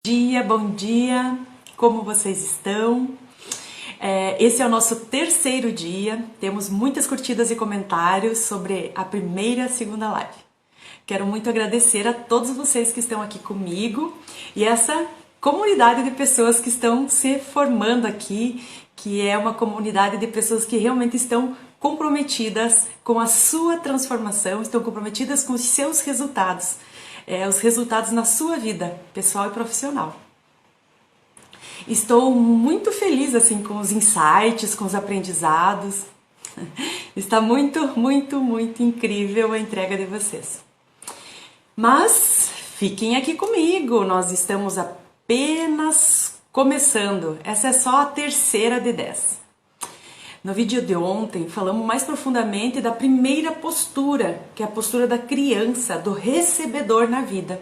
Bom dia, como vocês estão? Esse é o nosso terceiro dia, temos muitas curtidas e comentários sobre a primeira e a segunda live. Quero muito agradecer a todos vocês que estão aqui comigo e essa comunidade de pessoas que estão se formando aqui, que é uma comunidade de pessoas que realmente estão comprometidas com a sua transformação, estão comprometidas com os seus resultados. Os resultados na sua vida, pessoal e profissional. Estou muito feliz assim com os insights, com os aprendizados. Está muito incrível a entrega de vocês. Mas fiquem aqui comigo, nós estamos apenas começando. Essa é só a terceira de 10. No vídeo de ontem, falamos mais profundamente da primeira postura, que é a postura da criança, do recebedor na vida.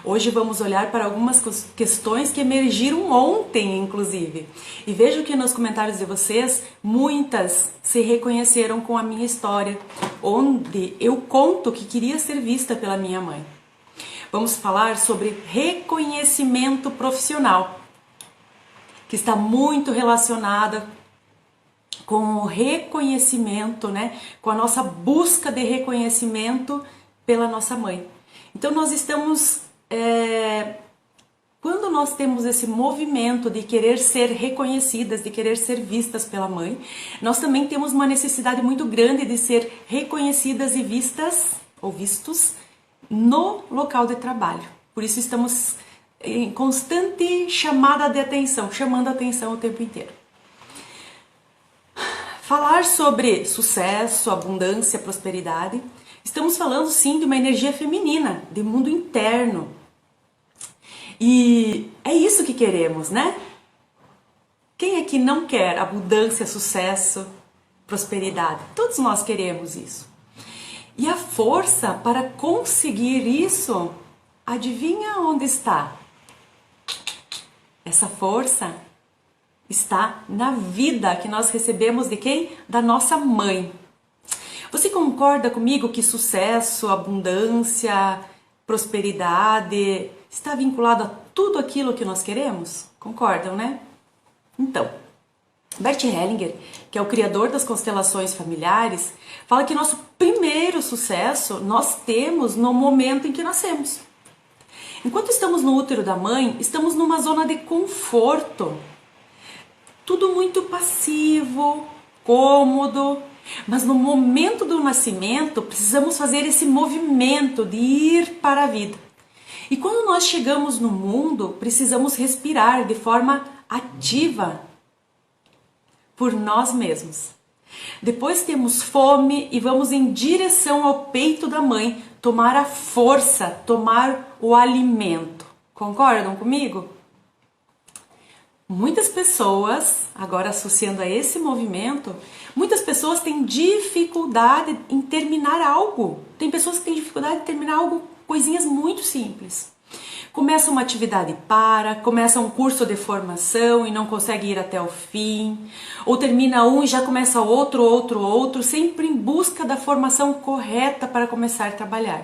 Hoje vamos olhar para algumas questões que emergiram ontem, inclusive. E vejo que nos comentários de vocês, muitas se reconheceram com a minha história, onde eu conto que queria ser vista pela minha mãe. Vamos falar sobre reconhecimento profissional, que está muito relacionada com o reconhecimento, né? Com a nossa busca de reconhecimento pela nossa mãe. Então nós estamos, quando nós temos esse movimento de querer ser reconhecidas, de querer ser vistas pela mãe, nós também temos uma necessidade muito grande de ser reconhecidas e vistas, ou vistos, no local de trabalho. Por isso estamos em constante chamada de atenção, chamando a atenção o tempo inteiro. Falar sobre sucesso, abundância, prosperidade, estamos falando sim de uma energia feminina, de mundo interno. E é isso que queremos, né? Quem é que não quer abundância, sucesso, prosperidade? Todos nós queremos isso. E a força para conseguir isso, adivinha onde está? Essa força está na vida que nós recebemos de quem? Da nossa mãe. Você concorda comigo que sucesso, abundância, prosperidade está vinculado a tudo aquilo que nós queremos? Concordam, né? Então, Bert Hellinger, que é o criador das constelações familiares, fala que nosso primeiro sucesso nós temos no momento em que nascemos. Enquanto estamos no útero da mãe, estamos numa zona de conforto. Tudo muito passivo, cômodo, mas no momento do nascimento precisamos fazer esse movimento de ir para a vida. E quando nós chegamos no mundo, precisamos respirar de forma ativa por nós mesmos. Depois temos fome e vamos em direção ao peito da mãe, tomar a força, tomar o alimento. Concordam comigo? Muitas pessoas, agora associando a esse movimento, muitas pessoas têm dificuldade em terminar algo. Tem pessoas que têm dificuldade em terminar algo, coisinhas muito simples. Começa uma atividade e começa um curso de formação e não consegue ir até o fim, ou termina um e já começa outro, sempre em busca da formação correta para começar a trabalhar.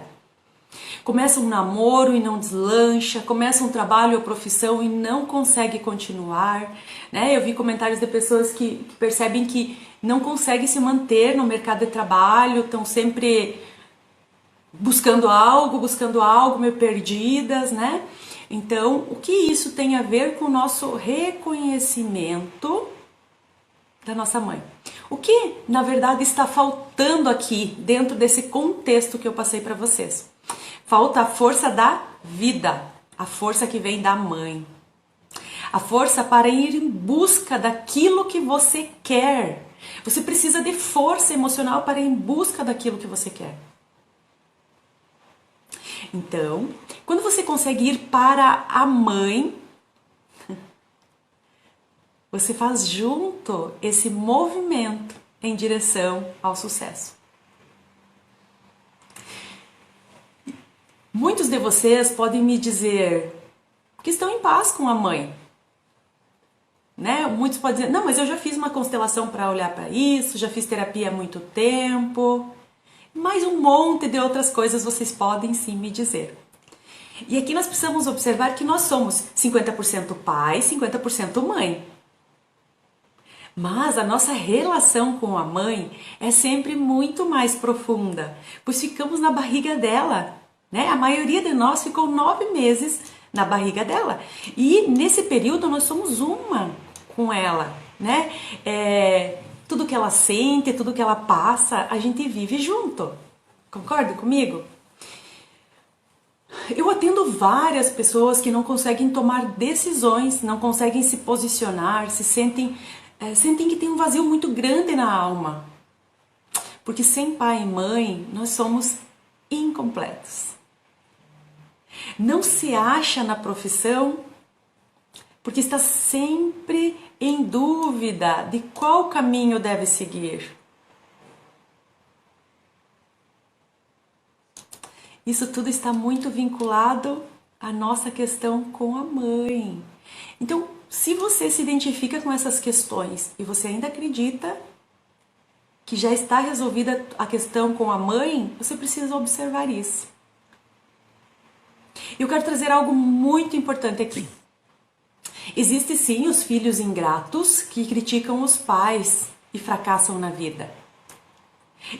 Começa um namoro e não deslancha, começa um trabalho ou profissão e não consegue continuar, né? Eu vi comentários de pessoas que percebem que não conseguem se manter no mercado de trabalho, estão sempre buscando algo, meio perdidas, né? Então, o que isso tem a ver com o nosso reconhecimento da nossa mãe? O que, na verdade, está faltando aqui dentro desse contexto que eu passei para vocês? Falta a força da vida, a força que vem da mãe. A força para ir em busca daquilo que você quer. Você precisa de força emocional para ir em busca daquilo que você quer. Então, quando você consegue ir para a mãe, você faz junto esse movimento em direção ao sucesso. Muitos de vocês podem me dizer que estão em paz com a mãe, né? Muitos podem dizer, não, mas eu já fiz uma constelação para olhar para isso, já fiz terapia há muito tempo, mais um monte de outras coisas vocês podem sim me dizer. E aqui nós precisamos observar que nós somos 50% pai, 50% mãe. Mas a nossa relação com a mãe é sempre muito mais profunda, pois ficamos na barriga dela, né? A maioria de nós ficou 9 meses na barriga dela. E nesse período nós somos uma com ela, né? Tudo que ela sente, tudo que ela passa, a gente vive junto. Concorda comigo? Eu atendo várias pessoas que não conseguem tomar decisões, não conseguem se posicionar, sentem que tem um vazio muito grande na alma. Porque sem pai e mãe, nós somos incompletos. Não se acha na profissão porque está sempre em dúvida de qual caminho deve seguir. Isso tudo está muito vinculado à nossa questão com a mãe. Então, se você se identifica com essas questões e você ainda acredita que já está resolvida a questão com a mãe, você precisa observar isso. Eu quero trazer algo muito importante aqui. Existem sim os filhos ingratos que criticam os pais e fracassam na vida.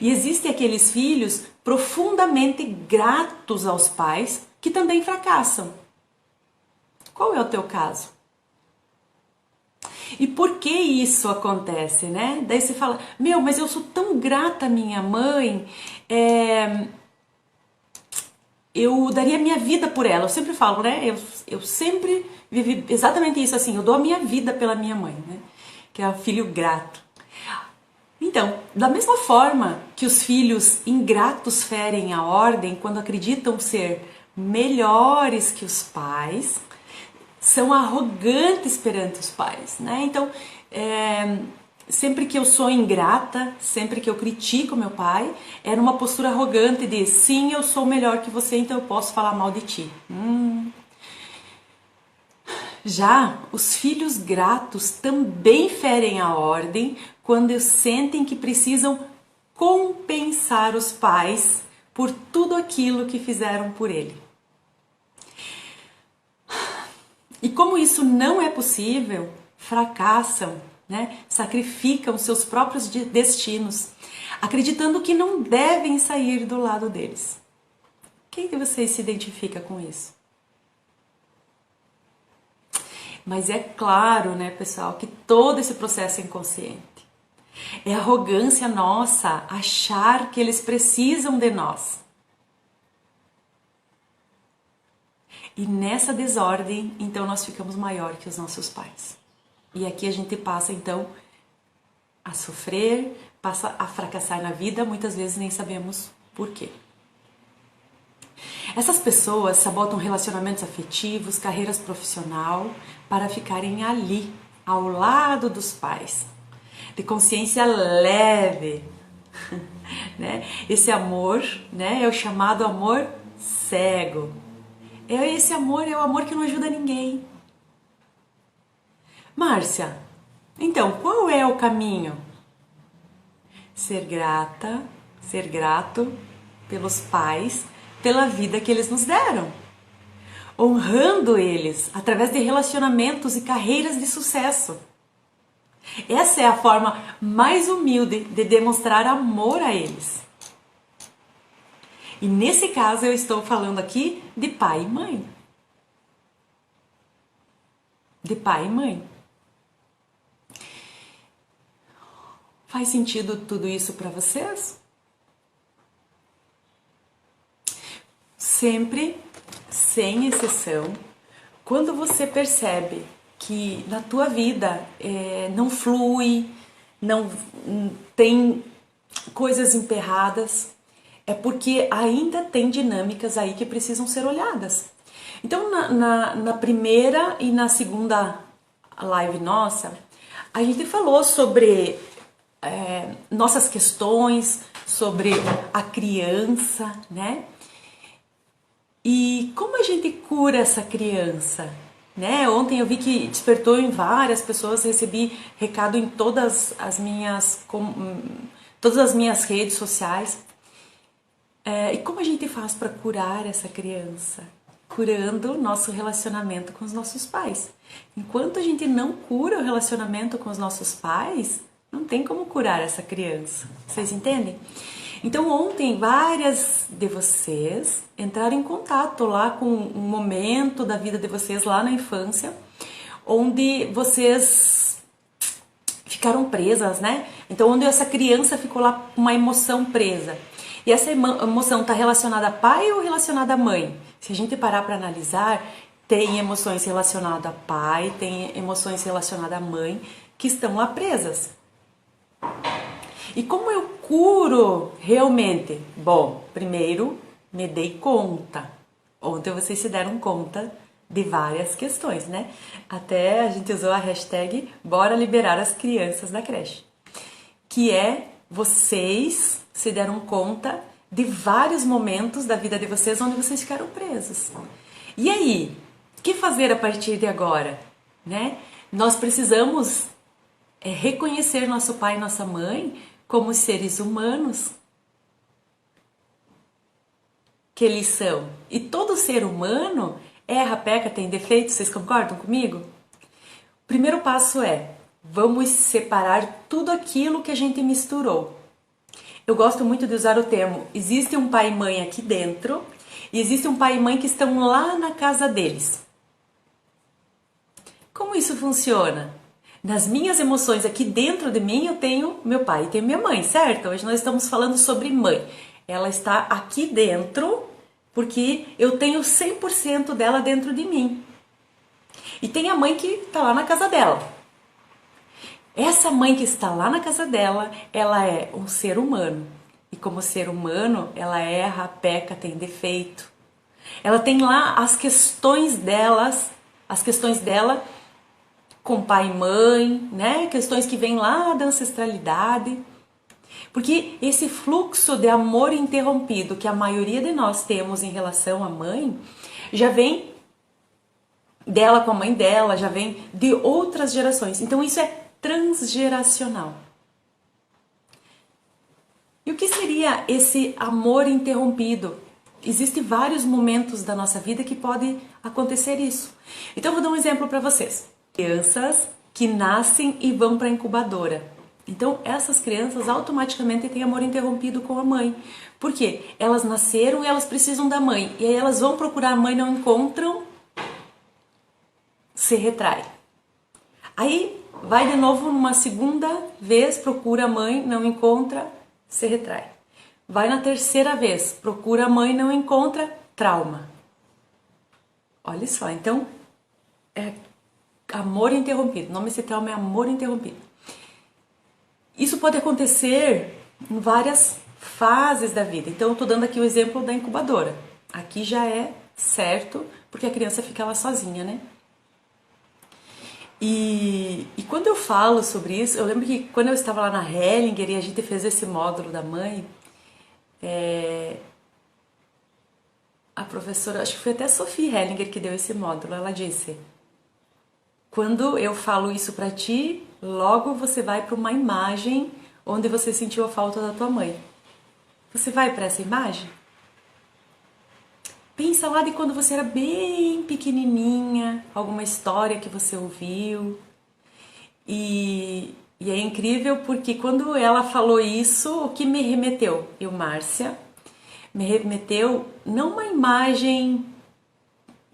E existem aqueles filhos profundamente gratos aos pais que também fracassam. Qual é o teu caso? E por que isso acontece, né? Daí você fala, mas eu sou tão grata à minha mãe, eu daria minha vida por ela. Eu sempre falo, né? Eu sempre vivi exatamente isso, assim, eu dou a minha vida pela minha mãe, né? Que é o filho grato. Então, da mesma forma que os filhos ingratos ferem a ordem quando acreditam ser melhores que os pais, são arrogantes perante os pais, né? Então, sempre que eu sou ingrata, sempre que eu critico meu pai, é numa postura arrogante de sim, eu sou melhor que você, então eu posso falar mal de ti. Já os filhos gratos também ferem a ordem quando sentem que precisam compensar os pais por tudo aquilo que fizeram por ele. E como isso não é possível, fracassam, né? Sacrificam seus próprios destinos, acreditando que não devem sair do lado deles. Quem de vocês se identifica com isso? Mas é claro, né, pessoal, que todo esse processo é inconsciente. É arrogância nossa achar que eles precisam de nós. E nessa desordem, então, nós ficamos maior que os nossos pais. E aqui a gente passa, então, a sofrer, passa a fracassar na vida, muitas vezes nem sabemos por quê. Essas pessoas sabotam relacionamentos afetivos, carreiras profissionais, para ficarem ali, ao lado dos pais, de consciência leve. Né? Esse amor, né, é o chamado amor cego. Esse amor é o amor que não ajuda ninguém. Márcia, então qual é o caminho? Ser grata, ser grato pelos pais, pela vida que eles nos deram, honrando eles através de relacionamentos e carreiras de sucesso. Essa é a forma mais humilde de demonstrar amor a eles. E nesse caso eu estou falando aqui de pai e mãe. De pai e mãe. Faz sentido tudo isso para vocês? Sempre, sem exceção, quando você percebe que na tua vida não flui, não tem coisas emperradas, é porque ainda tem dinâmicas aí que precisam ser olhadas. Então, na primeira e na segunda live nossa, a gente falou sobre nossas questões, sobre a criança, né? E como a gente cura essa criança? Né? Ontem eu vi que despertou em várias pessoas, recebi recado em todas as minhas redes sociais. E como a gente faz para curar essa criança? curando o nosso relacionamento com os nossos pais. Enquanto a gente não cura o relacionamento com os nossos pais, não tem como curar essa criança. Vocês entendem? Então ontem várias de vocês entraram em contato lá com um momento da vida de vocês lá na infância, onde vocês ficaram presas, né? Então onde essa criança ficou lá com uma emoção presa. E essa emoção está relacionada a pai ou relacionada a mãe? Se a gente parar para analisar, tem emoções relacionadas a pai, tem emoções relacionadas à mãe que estão lá presas. E como eu curo realmente? Bom, primeiro me dei conta. Ontem vocês se deram conta de várias questões, né? Até a gente usou a hashtag Bora Liberar as Crianças da Creche. Que é vocês se deram conta de vários momentos da vida de vocês onde vocês ficaram presos. E aí, o que fazer a partir de agora? Né? Nós precisamos reconhecer nosso pai e nossa mãe como seres humanos que eles são. E todo ser humano erra, peca, tem defeito, vocês concordam comigo? O primeiro passo é, vamos separar tudo aquilo que a gente misturou. Eu gosto muito de usar o termo, existe um pai e mãe aqui dentro e existe um pai e mãe que estão lá na casa deles. Como isso funciona? Nas minhas emoções aqui dentro de mim eu tenho meu pai e tenho minha mãe, certo? Hoje nós estamos falando sobre mãe. Ela está aqui dentro porque eu tenho 100% dela dentro de mim. E tem a mãe que está lá na casa dela. Essa mãe que está lá na casa dela, ela é um ser humano. E como ser humano, ela erra, peca, tem defeito. Ela tem lá as questões dela com pai e mãe, né? Questões que vêm lá da ancestralidade. Porque esse fluxo de amor interrompido que a maioria de nós temos em relação à mãe, já vem dela com a mãe dela, já vem de outras gerações. Então isso é transgeracional. E o que seria esse amor interrompido? Existem vários momentos da nossa vida que pode acontecer isso. Então eu vou dar um exemplo para vocês. Crianças que nascem e vão para a incubadora. Então essas crianças automaticamente têm amor interrompido com a mãe. Por quê? Elas nasceram e elas precisam da mãe. E aí elas vão procurar a mãe, não encontram, se retrai. Aí vai de novo numa segunda vez, procura a mãe, não encontra, se retrai. Vai na terceira vez, procura a mãe, não encontra, trauma. Olha só, então é amor interrompido. O nome desse trauma é amor interrompido. Isso pode acontecer em várias fases da vida. Então eu estou dando aqui o exemplo da incubadora. Aqui já é certo, porque a criança fica lá sozinha, né? E quando eu falo sobre isso, eu lembro que quando eu estava lá na Hellinger e a gente fez esse módulo da mãe, a professora, acho que foi até a Sophie Hellinger que deu esse módulo, ela disse: quando eu falo isso pra ti, logo você vai para uma imagem onde você sentiu a falta da tua mãe. Você vai para essa imagem? Pensa lá de quando você era bem pequenininha, alguma história que você ouviu. E é incrível porque quando ela falou isso, o que me remeteu? Eu, Márcia, me remeteu não uma imagem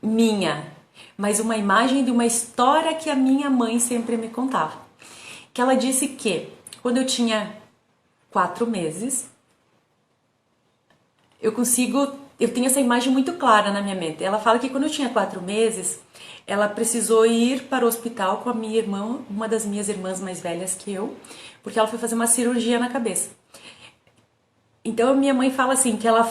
minha, mas uma imagem de uma história que a minha mãe sempre me contava. Que ela disse que quando eu tinha 4 meses, eu tenho essa imagem muito clara na minha mente. Ela fala que quando eu tinha 4 meses, ela precisou ir para o hospital com a minha irmã, uma das minhas irmãs mais velhas que eu, porque ela foi fazer uma cirurgia na cabeça. Então minha mãe fala assim, que ela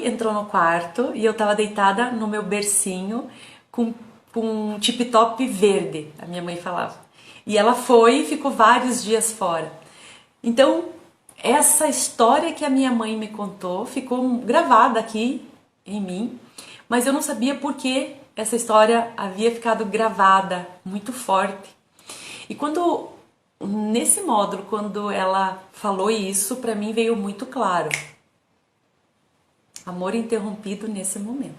entrou no quarto e eu estava deitada no meu bercinho com um tip-top verde, a minha mãe falava. E ela foi e ficou vários dias fora. Então essa história que a minha mãe me contou ficou gravada aqui em mim, mas eu não sabia por que essa história havia ficado gravada muito forte. E nesse módulo, quando ela falou isso, para mim veio muito claro. Amor interrompido nesse momento.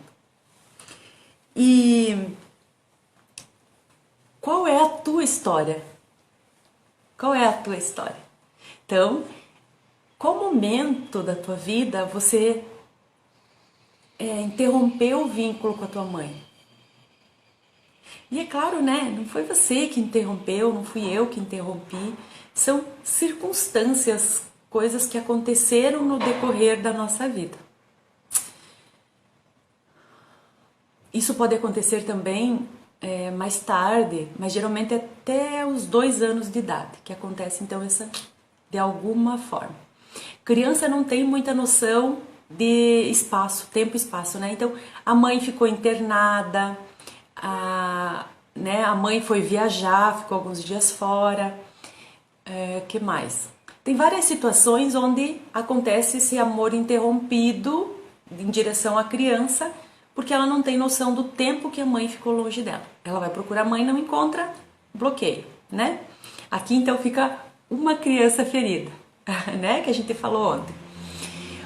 E qual é a tua história? Qual é a tua história? Então, qual momento da tua vida você interrompeu o vínculo com a tua mãe? E é claro, né? Não foi você que interrompeu, não fui eu que interrompi. São circunstâncias, coisas que aconteceram no decorrer da nossa vida. Isso pode acontecer também mais tarde, mas geralmente até os 2 anos de idade, que acontece então essa de alguma forma. Criança não tem muita noção de espaço, tempo e espaço, né? Então a mãe ficou internada, a mãe foi viajar, ficou alguns dias fora, que mais? Tem várias situações onde acontece esse amor interrompido em direção à criança, porque ela não tem noção do tempo que a mãe ficou longe dela. Ela vai procurar a mãe, não encontra, bloqueio, né? Aqui então fica uma criança ferida, né? Que a gente falou ontem.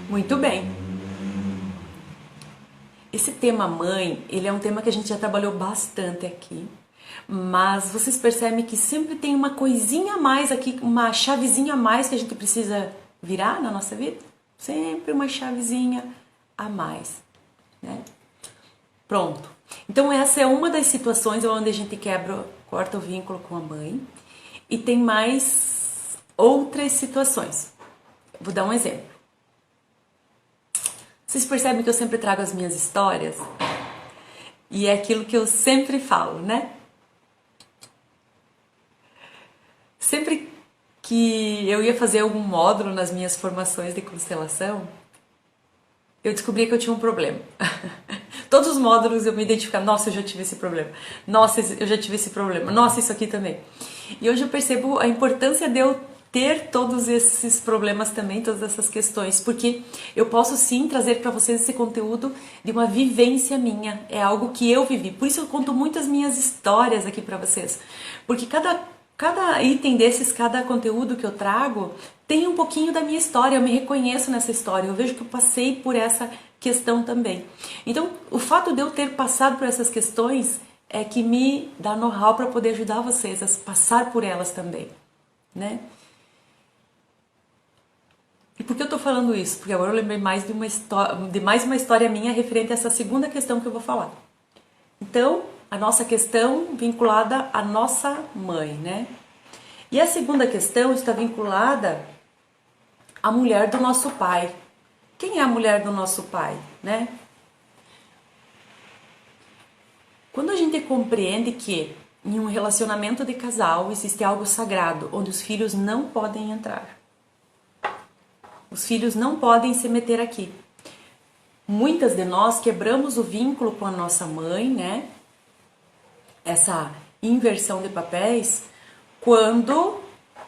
Muito bem. Esse tema mãe, ele é um tema que a gente já trabalhou bastante aqui, mas vocês percebem que sempre tem uma coisinha a mais aqui, uma chavezinha a mais que a gente precisa virar na nossa vida? Sempre uma chavezinha a mais, né? Pronto. Então essa é uma das situações onde a gente corta o vínculo com a mãe. E tem mais outras situações. Vou dar um exemplo. Vocês percebem que eu sempre trago as minhas histórias? E é aquilo que eu sempre falo, né? Sempre que eu ia fazer algum módulo nas minhas formações de constelação, eu descobri que eu tinha um problema. Todos os módulos eu me identificava, nossa, eu já tive esse problema, nossa, eu já tive esse problema, nossa, isso aqui também. E hoje eu percebo a importância de eu ter todos esses problemas também, todas essas questões, porque eu posso sim trazer para vocês esse conteúdo de uma vivência minha, é algo que eu vivi. Por isso eu conto muitas minhas histórias aqui para vocês, porque cada item desses, cada conteúdo que eu trago tem um pouquinho da minha história, eu me reconheço nessa história, eu vejo que eu passei por essa questão também. Então, o fato de eu ter passado por essas questões é que me dá know-how para poder ajudar vocês a passar por elas também, né? E por que eu tô falando isso? Porque agora eu lembrei mais de mais uma história minha referente a essa segunda questão que eu vou falar. Então, a nossa questão vinculada à nossa mãe, né? E a segunda questão está vinculada à mulher do nosso pai. Quem é a mulher do nosso pai, né? Quando a gente compreende que em um relacionamento de casal existe algo sagrado, onde os filhos não podem entrar. Os filhos não podem se meter aqui. Muitas de nós quebramos o vínculo com a nossa mãe, né? Essa inversão de papéis, quando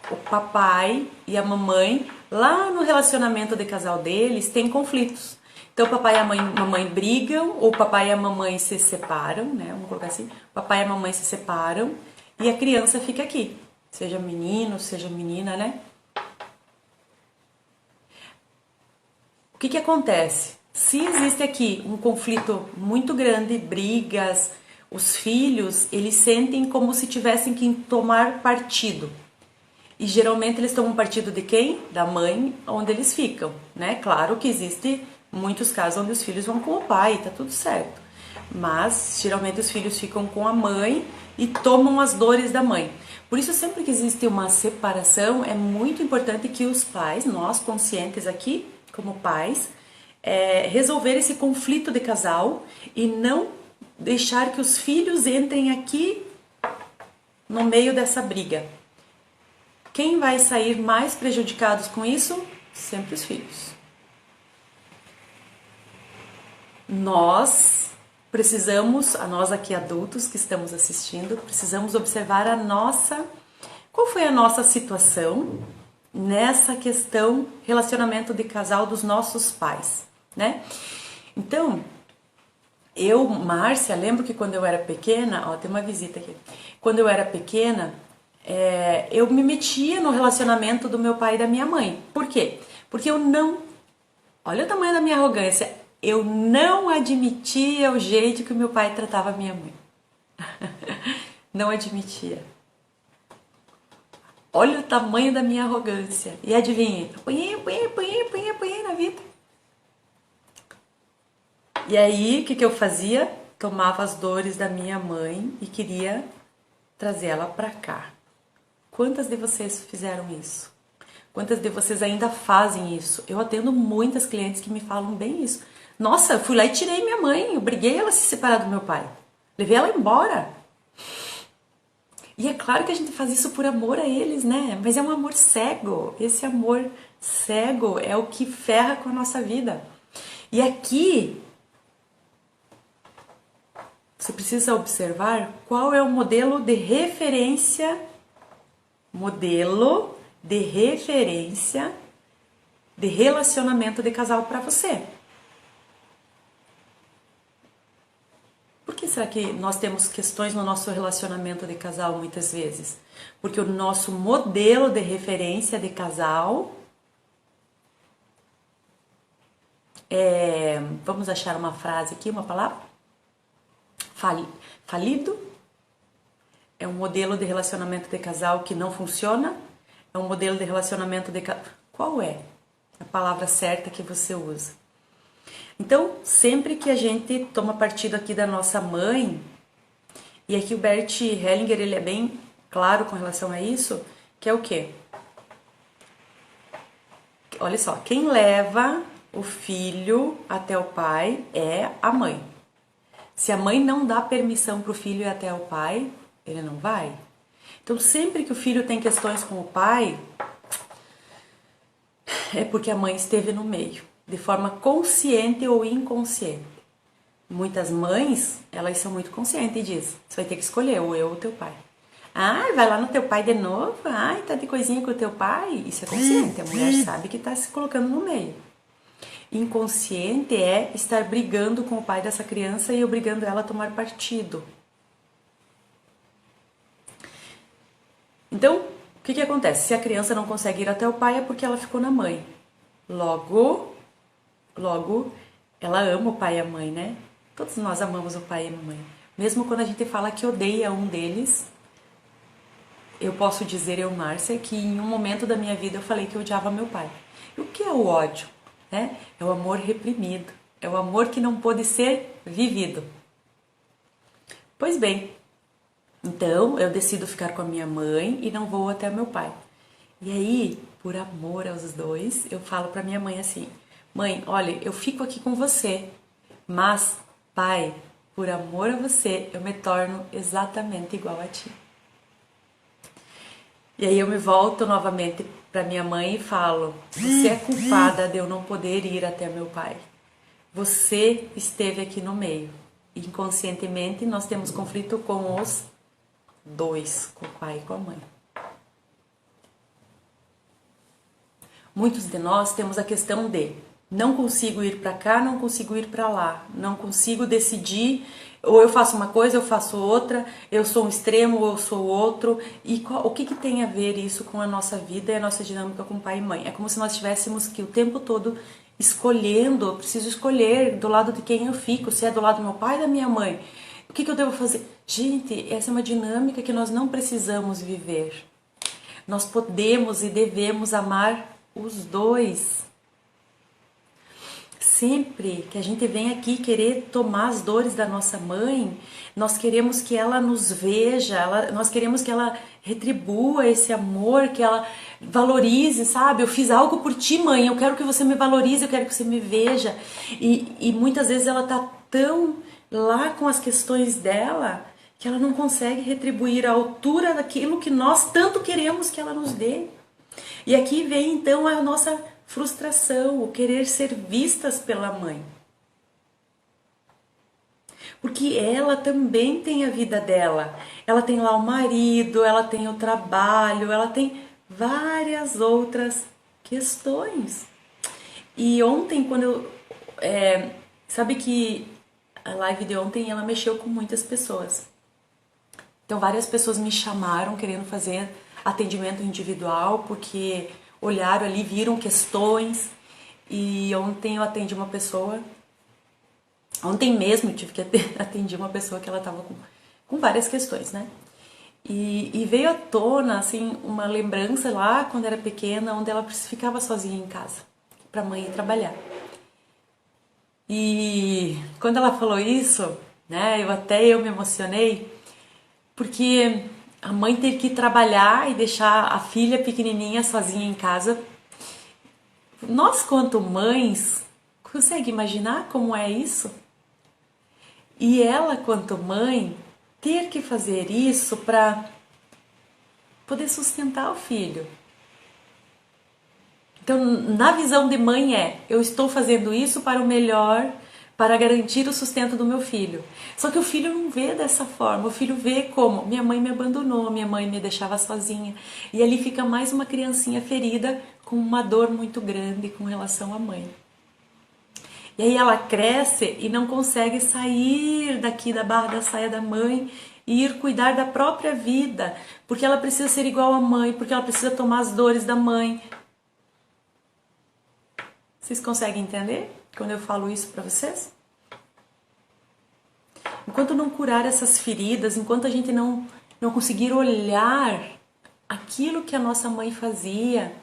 o papai e a mamãe, lá no relacionamento de casal deles, têm conflitos. Então, o papai e a mamãe brigam, ou o papai e a mamãe se separam, né? Vamos colocar assim: o papai e a mamãe se separam e a criança fica aqui, seja menino, seja menina, né? O que acontece? Se existe aqui um conflito muito grande, brigas, os filhos, eles sentem como se tivessem que tomar partido. E geralmente eles tomam partido de quem? Da mãe, onde eles ficam, né? Claro que existe muitos casos onde os filhos vão com o pai, tá tudo certo. Mas geralmente os filhos ficam com a mãe e tomam as dores da mãe. Por isso, sempre que existe uma separação, é muito importante que os pais, nós conscientes aqui, como pais, resolver esse conflito de casal e não deixar que os filhos entrem aqui no meio dessa briga. Quem vai sair mais prejudicados com isso? Sempre os filhos. Nós precisamos, nós aqui adultos que estamos assistindo, precisamos observar qual foi a nossa situação nessa questão relacionamento de casal dos nossos pais, né? Então, Márcia, lembro que quando eu era pequena, tem uma visita aqui. Quando eu era pequena, eu me metia no relacionamento do meu pai e da minha mãe. Por quê? Porque olha o tamanho da minha arrogância. eu não admitia o jeito que o meu pai tratava a minha mãe. Não admitia. Olha o tamanho da minha arrogância. E adivinha? Apanhei na vida. E aí, o que eu fazia? Tomava as dores da minha mãe e queria trazer ela pra cá. Quantas de vocês fizeram isso? Quantas de vocês ainda fazem isso? Eu atendo muitas clientes que me falam bem isso. Nossa, eu fui lá e tirei minha mãe, obriguei ela a se separar do meu pai. Levei ela embora. E é claro que a gente faz isso por amor a eles, né? Mas é um amor cego. Esse amor cego é o que ferra com a nossa vida. E aqui você precisa observar qual é o modelo de referência de relacionamento de casal para você. Por que será que nós temos questões no nosso relacionamento de casal muitas vezes? Porque o nosso modelo de referência de casal vamos achar uma frase aqui, uma palavra? Falido? É um modelo de relacionamento de casal que não funciona? É um modelo de relacionamento de casal... Qual é a palavra certa que você usa? Então, sempre que a gente toma partido aqui da nossa mãe, e aqui o Bert Hellinger, ele é bem claro com relação a isso, que é o quê? Olha só, quem leva o filho até o pai é a mãe. Se a mãe não dá permissão para o filho ir até o pai, ele não vai. Então, sempre que o filho tem questões com o pai, é porque a mãe esteve no meio, de forma consciente ou inconsciente. Muitas mães, elas são muito conscientes e dizem, você vai ter que escolher, ou eu ou teu pai. Ai, vai lá no teu pai de novo, ai, tá de coisinha com o teu pai. Isso é consciente, a mulher sabe que tá se colocando no meio. Inconsciente é estar brigando com o pai dessa criança e obrigando ela a tomar partido. Então, o que acontece? Se a criança não consegue ir até o pai é porque ela ficou na mãe. Logo, ela ama o pai e a mãe, né? Todos nós amamos o pai e a mãe. Mesmo quando a gente fala que odeia um deles, eu posso dizer, Márcia, que em um momento da minha vida eu falei que eu odiava meu pai. E o que é o ódio? É o amor reprimido. É o amor que não pôde ser vivido. Pois bem, então eu decido ficar com a minha mãe e não vou até meu pai. E aí, por amor aos dois, eu falo pra minha mãe assim, mãe, olha, eu fico aqui com você, mas, pai, por amor a você, eu me torno exatamente igual a ti. E aí eu me volto novamente pra minha mãe e falo, você é culpada de eu não poder ir até meu pai. Você esteve aqui no meio. Inconscientemente, nós temos conflito com os dois, com o pai e com a mãe. Muitos de nós temos a questão de não consigo ir para cá, não consigo ir para lá, não consigo decidir, ou eu faço uma coisa, eu faço outra, eu sou um extremo ou eu sou outro. E o que tem a ver isso com a nossa vida e a nossa dinâmica com pai e mãe? É como se nós tivéssemos que o tempo todo escolhendo, eu preciso escolher do lado de quem eu fico, se é do lado do meu pai ou da minha mãe. O que eu devo fazer? Gente, essa é uma dinâmica que nós não precisamos viver. Nós podemos e devemos amar os dois. Sempre que a gente vem aqui querer tomar as dores da nossa mãe, nós queremos que ela nos veja, nós queremos que ela retribua esse amor, que ela valorize, sabe? Eu fiz algo por ti, mãe, eu quero que você me valorize, eu quero que você me veja. E muitas vezes ela tá tão lá com as questões dela que ela não consegue retribuir a altura daquilo que nós tanto queremos que ela nos dê. E aqui vem então a nossa frustração, o querer ser vistas pela mãe. Porque ela também tem a vida dela. Ela tem lá o marido, ela tem o trabalho, ela tem várias outras questões. E ontem, quando eu... sabe que a live de ontem, ela mexeu com muitas pessoas. Então, várias pessoas me chamaram querendo fazer atendimento individual, porque olharam ali, viram questões. E ontem eu atendi uma pessoa Ontem mesmo eu tive que atender uma pessoa que ela estava com várias questões, né? E veio à tona, assim, uma lembrança lá, quando era pequena, onde ela ficava sozinha em casa, para a mãe ir trabalhar. E quando ela falou isso, né, eu me emocionei, porque a mãe ter que ir trabalhar e deixar a filha pequenininha sozinha em casa. Nós, quanto mães, consegue imaginar como é isso? E ela, quanto mãe, ter que fazer isso para poder sustentar o filho. Então, na visão de mãe eu estou fazendo isso para o melhor, para garantir o sustento do meu filho. Só que o filho não vê dessa forma, o filho vê como minha mãe me abandonou, minha mãe me deixava sozinha. E ali fica mais uma criancinha ferida com uma dor muito grande com relação à mãe. E aí ela cresce e não consegue sair daqui da barra da saia da mãe e ir cuidar da própria vida, porque ela precisa ser igual à mãe, porque ela precisa tomar as dores da mãe. Vocês conseguem entender quando eu falo isso para vocês? Enquanto não curar essas feridas, enquanto a gente não conseguir olhar aquilo que a nossa mãe fazia,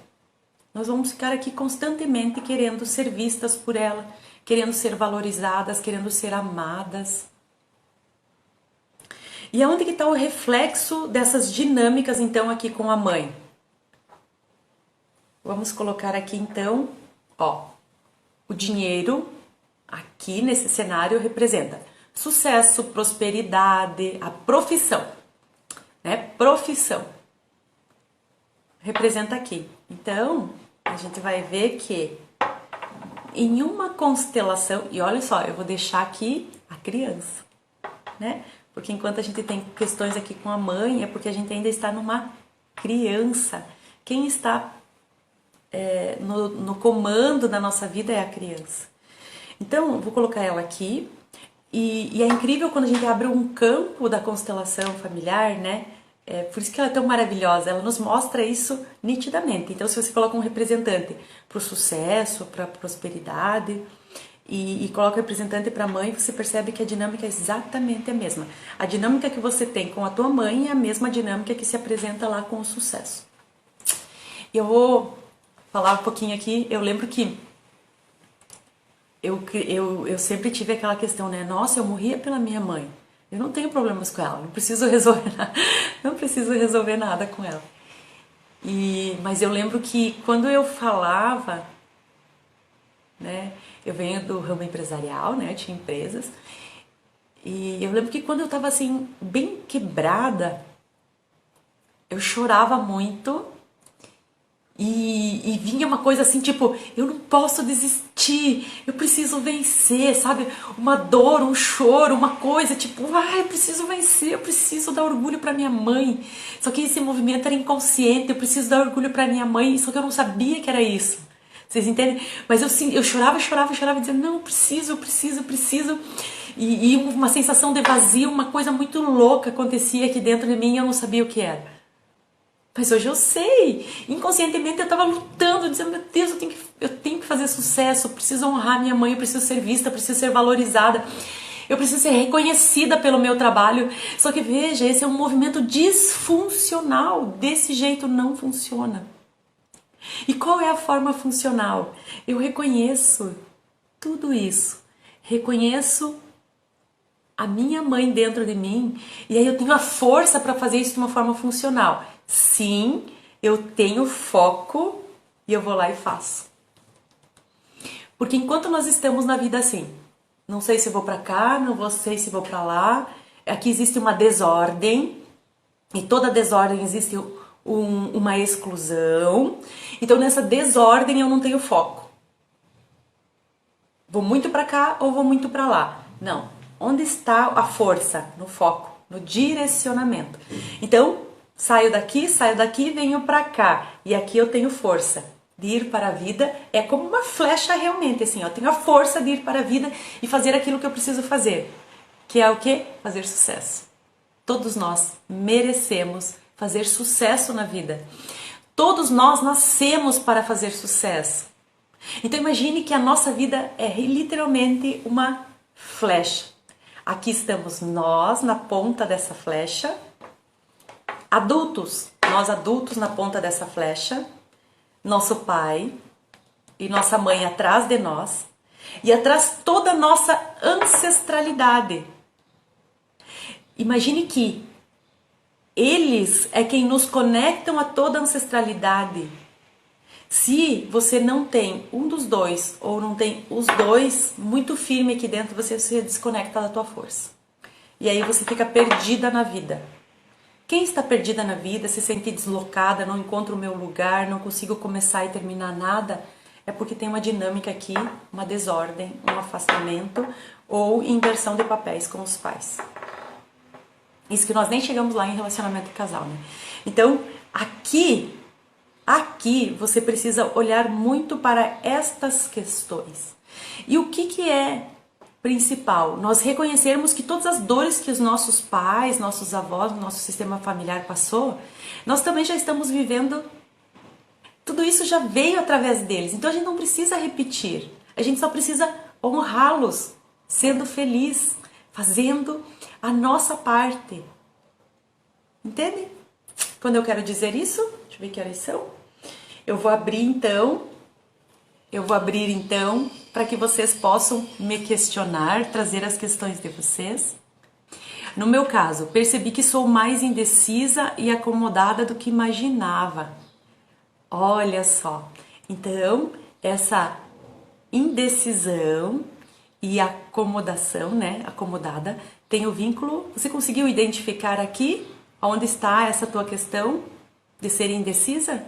nós vamos ficar aqui constantemente querendo ser vistas por ela, querendo ser valorizadas, querendo ser amadas. E aonde que está o reflexo dessas dinâmicas, então, aqui com a mãe? Vamos colocar aqui, então, o dinheiro, aqui nesse cenário, representa sucesso, prosperidade, a profissão, né? Profissão. Representa aqui. Então, a gente vai ver que em uma constelação, e olha só, eu vou deixar aqui a criança, né? Porque enquanto a gente tem questões aqui com a mãe, é porque a gente ainda está numa criança. Quem está no comando da nossa vida é a criança. Então, eu vou colocar ela aqui, e é incrível quando a gente abre um campo da constelação familiar, né? Por isso que ela é tão maravilhosa, ela nos mostra isso nitidamente. Então, se você coloca um representante para o sucesso, para a prosperidade, e coloca o representante para a mãe, você percebe que a dinâmica é exatamente a mesma. A dinâmica que você tem com a tua mãe é a mesma dinâmica que se apresenta lá com o sucesso. E eu vou falar um pouquinho aqui, eu lembro que eu sempre tive aquela questão, né? Nossa, eu morria pela minha mãe. Eu não tenho problemas com ela, não preciso resolver nada, não preciso resolver nada com ela. Mas eu lembro que quando eu falava, né? Eu venho do ramo empresarial, né? Eu tinha empresas. E eu lembro que quando eu tava assim, bem quebrada, eu chorava muito. E vinha uma coisa assim, tipo, eu não posso desistir, eu preciso vencer, sabe? Uma dor, um choro, uma coisa, tipo, eu preciso vencer, eu preciso dar orgulho pra minha mãe. Só que esse movimento era inconsciente, eu preciso dar orgulho pra minha mãe, só que eu não sabia que era isso. Vocês entendem? Mas eu chorava, dizendo, não, eu preciso. E uma sensação de vazio, uma coisa muito louca acontecia aqui dentro de mim e eu não sabia o que era. Mas hoje eu sei, inconscientemente eu estava lutando, dizendo, meu Deus, eu tenho que fazer sucesso, eu preciso honrar minha mãe, eu preciso ser vista, eu preciso ser valorizada, eu preciso ser reconhecida pelo meu trabalho. Só que veja, esse é um movimento disfuncional, desse jeito não funciona. E qual é a forma funcional? Eu reconheço tudo isso, reconheço a minha mãe dentro de mim, e aí eu tenho a força para fazer isso de uma forma funcional. Sim, eu tenho foco e eu vou lá e faço. Porque enquanto nós estamos na vida assim, não sei se vou para cá, não sei se vou para lá, aqui existe uma desordem, e toda desordem existe uma exclusão, então nessa desordem eu não tenho foco. Vou muito para cá ou vou muito para lá? Não. Onde está a força? No foco, no direcionamento. Então, saio daqui, venho para cá. E aqui eu tenho força de ir para a vida. É como uma flecha realmente, assim, eu tenho a força de ir para a vida e fazer aquilo que eu preciso fazer. Que é o quê? Fazer sucesso. Todos nós merecemos fazer sucesso na vida. Todos nós nascemos para fazer sucesso. Então imagine que a nossa vida é literalmente uma flecha. Aqui estamos nós na ponta dessa flecha, adultos, nós adultos na ponta dessa flecha, nosso pai e nossa mãe atrás de nós, e atrás toda a nossa ancestralidade. Imagine que eles é quem nos conectam a toda a ancestralidade. Se você não tem um dos dois, ou não tem os dois muito firme aqui dentro, você se desconecta da tua força. E aí você fica perdida na vida. Quem está perdida na vida, se sente deslocada, não encontra o meu lugar, não consigo começar e terminar nada, é porque tem uma dinâmica aqui, uma desordem, um afastamento ou inversão de papéis com os pais. Isso que nós nem chegamos lá em relacionamento de casal, né? Então, aqui você precisa olhar muito para estas questões. E o que é principal? Nós reconhecermos que todas as dores que os nossos pais, nossos avós, nosso sistema familiar passou, nós também já estamos vivendo. Tudo isso já veio através deles. Então a gente não precisa repetir. A gente só precisa honrá-los, sendo feliz, fazendo a nossa parte. Entende? Quando eu quero dizer isso, deixa eu ver que horas são. Eu vou abrir então para que vocês possam me questionar, trazer as questões de vocês. No meu caso, percebi que sou mais indecisa e acomodada do que imaginava. Olha só. Então, essa indecisão e acomodação, né? Acomodada, tem o vínculo. Você conseguiu identificar aqui onde está essa tua questão de ser indecisa?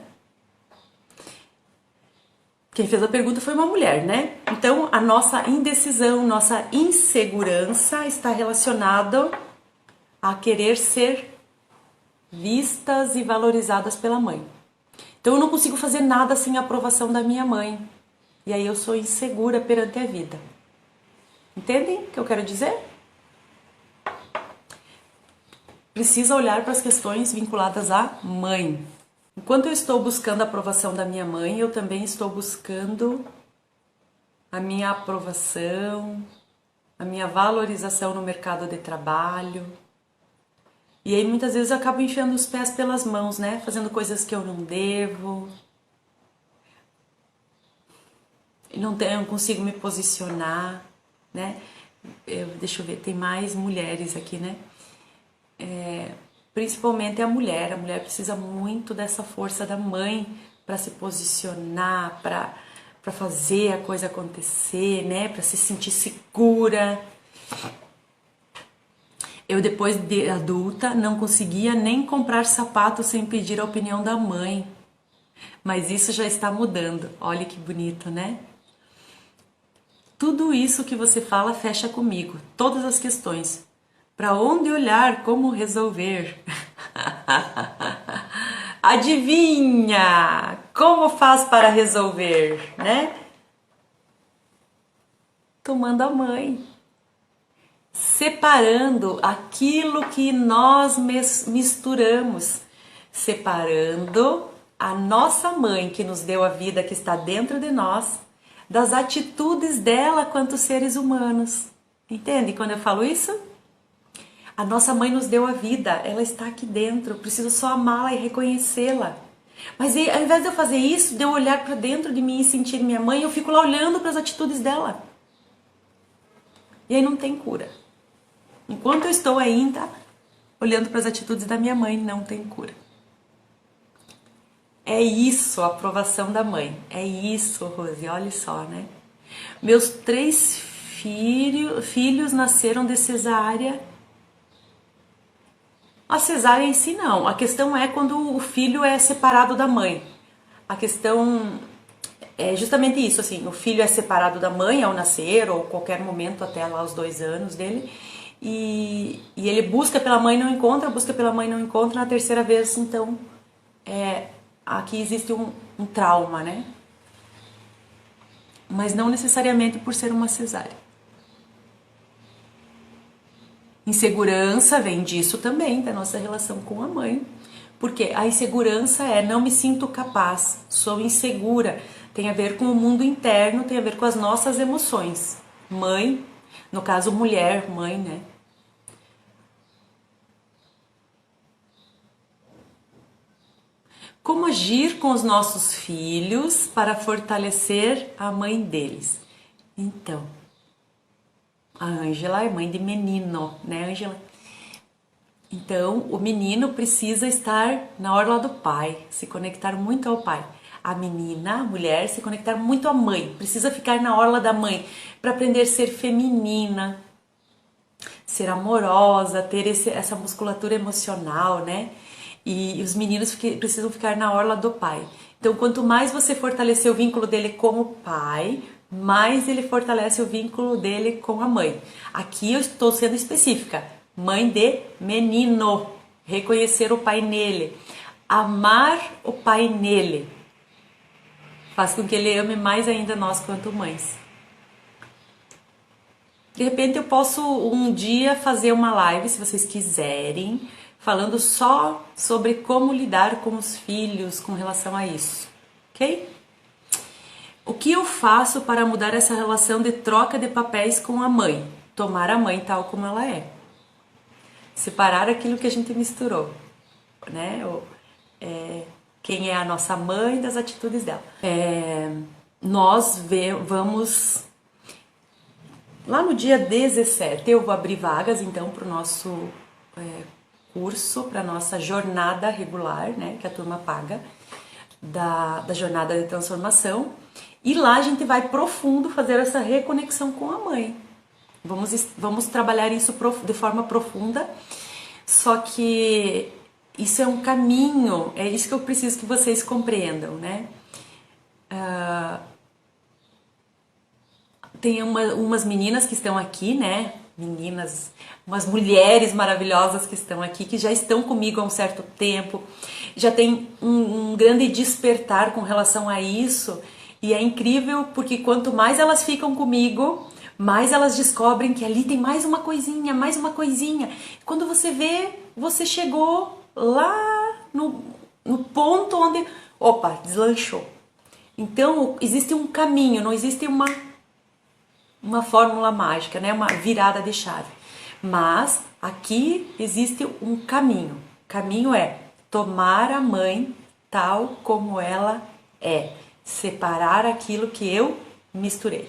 Quem fez a pergunta foi uma mulher, né? Então, a nossa indecisão, nossa insegurança está relacionada a querer ser vistas e valorizadas pela mãe. Então, eu não consigo fazer nada sem a aprovação da minha mãe. E aí eu sou insegura perante a vida. Entendem o que eu quero dizer? Precisa olhar para as questões vinculadas à mãe. Enquanto eu estou buscando a aprovação da minha mãe, eu também estou buscando a minha aprovação, a minha valorização no mercado de trabalho. E aí muitas vezes eu acabo enfiando os pés pelas mãos, né? Fazendo coisas que eu não devo. Não consigo me posicionar, né? Deixa eu ver, tem mais mulheres aqui, né? Principalmente a mulher precisa muito dessa força da mãe para se posicionar, para fazer a coisa acontecer, né? Para se sentir segura. Eu, depois de adulta, não conseguia nem comprar sapato sem pedir a opinião da mãe. Mas isso já está mudando. Olha que bonito, né? Tudo isso que você fala fecha comigo. Todas as questões. Para onde olhar, como resolver? Adivinha? Como faz para resolver, né? Tomando a mãe. Separando aquilo que nós misturamos. Separando a nossa mãe que nos deu a vida, que está dentro de nós, das atitudes dela quanto seres humanos. Entende quando eu falo isso? A nossa mãe nos deu a vida, ela está aqui dentro, eu preciso só amá-la e reconhecê-la. Mas ao invés de eu fazer isso, de eu olhar para dentro de mim e sentir minha mãe, eu fico lá olhando para as atitudes dela. E aí não tem cura. Enquanto eu estou ainda olhando para as atitudes da minha mãe, não tem cura. É isso, a aprovação da mãe. É isso, Rose, olha só, né? Meus 3 filhos nasceram de cesárea. A cesárea em si não, a questão é quando o filho é separado da mãe. A questão é justamente isso, assim, o filho é separado da mãe ao nascer, ou qualquer momento até lá os 2 anos dele, e ele busca pela mãe, não encontra, busca pela mãe, não encontra, na terceira vez, então, aqui existe um trauma, né? Mas não necessariamente por ser uma cesárea. Insegurança vem disso também, da nossa relação com a mãe. Porque a insegurança não me sinto capaz, sou insegura. Tem a ver com o mundo interno, tem a ver com as nossas emoções. Mãe, No caso, mulher, mãe, né? Como agir com os nossos filhos para fortalecer a mãe deles? Então, a Ângela é mãe de menino, né, Ângela? Então, o menino precisa estar na orla do pai, se conectar muito ao pai. A menina, a mulher, se conectar muito à mãe, precisa ficar na orla da mãe para aprender a ser feminina, ser amorosa, ter essa musculatura emocional, né? E os meninos precisam ficar na orla do pai. Então, quanto mais você fortalecer o vínculo dele com o pai, mais ele fortalece o vínculo dele com a mãe. Aqui eu estou sendo específica. Mãe de menino. Reconhecer o pai nele. Amar o pai nele. Faz com que ele ame mais ainda nós quanto mães. De repente eu posso um dia fazer uma live, se vocês quiserem, falando só sobre como lidar com os filhos com relação a isso, ok? O que eu faço para mudar essa relação de troca de papéis com a mãe? Tomar a mãe tal como ela é. Separar aquilo que a gente misturou, né? Quem é a nossa mãe das atitudes dela. Nós vamos... Lá no dia 17 eu vou abrir vagas então para o nosso curso, para a nossa jornada regular, né, que a turma paga, da jornada de transformação. E lá a gente vai profundo fazer essa reconexão com a mãe. Vamos trabalhar isso de forma profunda, só que isso é um caminho, é isso que eu preciso que vocês compreendam, né? Tem umas meninas que estão aqui, né? Umas mulheres maravilhosas que estão aqui, que já estão comigo há um certo tempo, já tem um grande despertar com relação a isso, e é incrível porque quanto mais elas ficam comigo, mais elas descobrem que ali tem mais uma coisinha, mais uma coisinha. Quando você vê, você chegou lá no ponto onde, opa, deslanchou. Então, existe um caminho, não existe uma fórmula mágica, né? Uma virada de chave. Mas aqui existe um caminho. O caminho é tomar a mãe tal como ela é. Separar aquilo que eu misturei.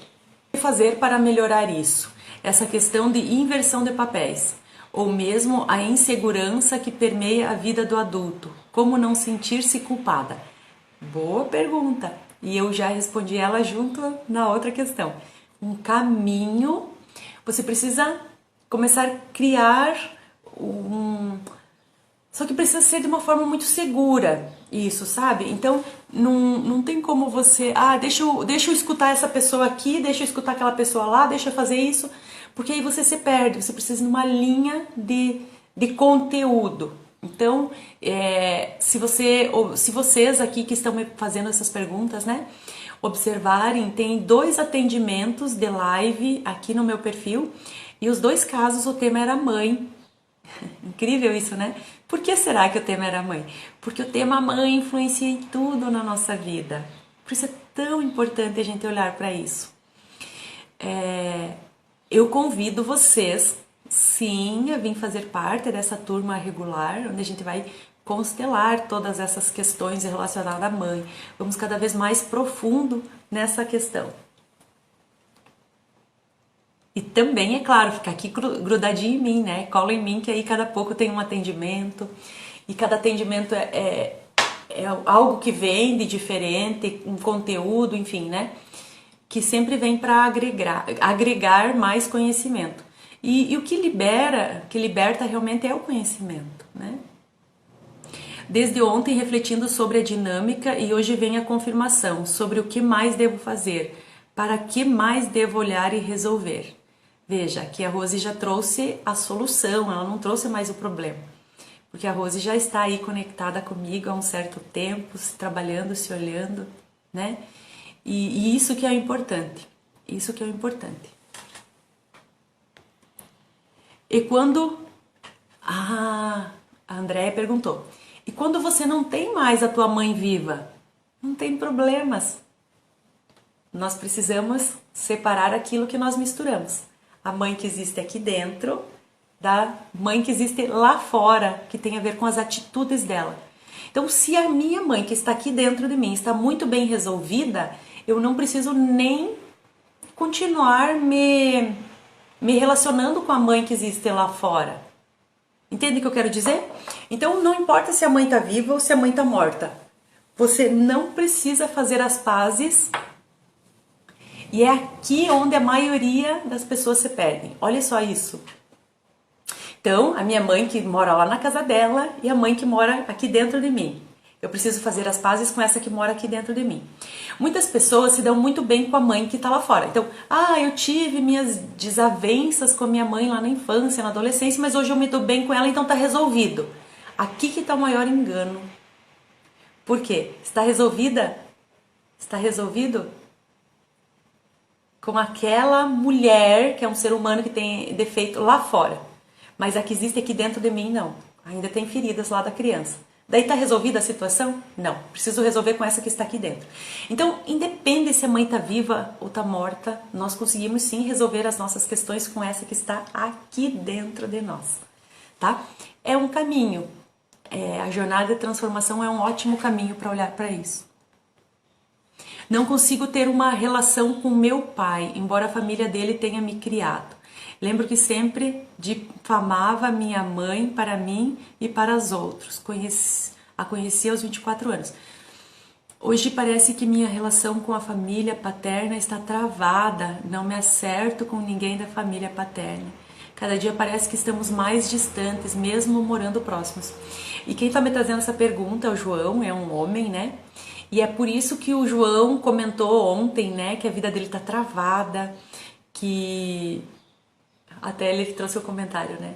O que fazer para melhorar isso? Essa questão de inversão de papéis. Ou mesmo a insegurança que permeia a vida do adulto. Como não sentir-se culpada? Boa pergunta. E eu já respondi ela junto na outra questão. Um caminho, você precisa começar a criar só que precisa ser de uma forma muito segura, isso, sabe? Então, não tem como você, deixa eu escutar essa pessoa aqui, deixa eu escutar aquela pessoa lá, deixa eu fazer isso, porque aí você se perde, você precisa de uma linha de conteúdo. Então, se vocês aqui que estão me fazendo essas perguntas, né, observarem, tem 2 atendimentos de live aqui no meu perfil, e os 2 casos o tema era mãe. Incrível isso, né? Por que será que o tema era mãe? Porque o tema mãe influencia em tudo na nossa vida. Por isso é tão importante a gente olhar para isso. Eu convido vocês, sim, a vir fazer parte dessa turma regular, onde a gente vai constelar todas essas questões relacionadas à mãe. Vamos cada vez mais profundo nessa questão. E também, é claro, ficar aqui grudadinho em mim, né? Cola em mim, que aí cada pouco tem um atendimento. E cada atendimento é algo que vem de diferente, um conteúdo, enfim, né? Que sempre vem para agregar mais conhecimento. E o que liberta realmente é o conhecimento, né? Desde ontem refletindo sobre a dinâmica e hoje vem a confirmação sobre o que mais devo fazer, para que mais devo olhar e resolver. Veja, aqui a Rose já trouxe a solução, ela não trouxe mais o problema. Porque a Rose já está aí conectada comigo há um certo tempo, se trabalhando, se olhando, né? E isso que é importante, isso que é o importante. E quando... a Andréia perguntou, e quando você não tem mais a tua mãe viva? Não tem problemas. Nós precisamos separar aquilo que nós misturamos. a mãe que existe aqui dentro, da mãe que existe lá fora, que tem a ver com as atitudes dela. Então, se a minha mãe que está aqui dentro de mim está muito bem resolvida, eu não preciso nem continuar me relacionando com a mãe que existe lá fora. Entende o que eu quero dizer? Então, não importa se a mãe está viva ou se a mãe está morta. Você não precisa fazer as pazes. E é aqui onde a maioria das pessoas se perdem. Olha só isso. Então, a minha mãe que mora lá na casa dela e a mãe que mora aqui dentro de mim. Eu preciso fazer as pazes com essa que mora aqui dentro de mim. Muitas pessoas se dão muito bem com a mãe que está lá fora. Então, eu tive minhas desavenças com a minha mãe lá na infância, na adolescência, mas hoje eu me dou bem com ela, então tá resolvido. Aqui que está o maior engano. Por quê? Está resolvida? Está resolvido com aquela mulher que é um ser humano que tem defeito lá fora. Mas a que existe aqui dentro de mim, não. Ainda tem feridas lá da criança. Daí tá resolvida a situação? Não. Preciso resolver com essa que está aqui dentro. Então, independe se a mãe tá viva ou tá morta, nós conseguimos sim resolver as nossas questões com essa que está aqui dentro de nós. Tá? É um caminho. A jornada de transformação é um ótimo caminho para olhar para isso. Não consigo ter uma relação com meu pai, embora a família dele tenha me criado. Lembro que sempre difamava minha mãe para mim e para os outros. A conheci aos 24 anos. Hoje parece que minha relação com a família paterna está travada. Não me acerto com ninguém da família paterna. Cada dia parece que estamos mais distantes, mesmo morando próximos. E quem está me trazendo essa pergunta é o João, é um homem, né? E é por isso que o João comentou ontem, né, que a vida dele está travada, que até ele trouxe o comentário, né,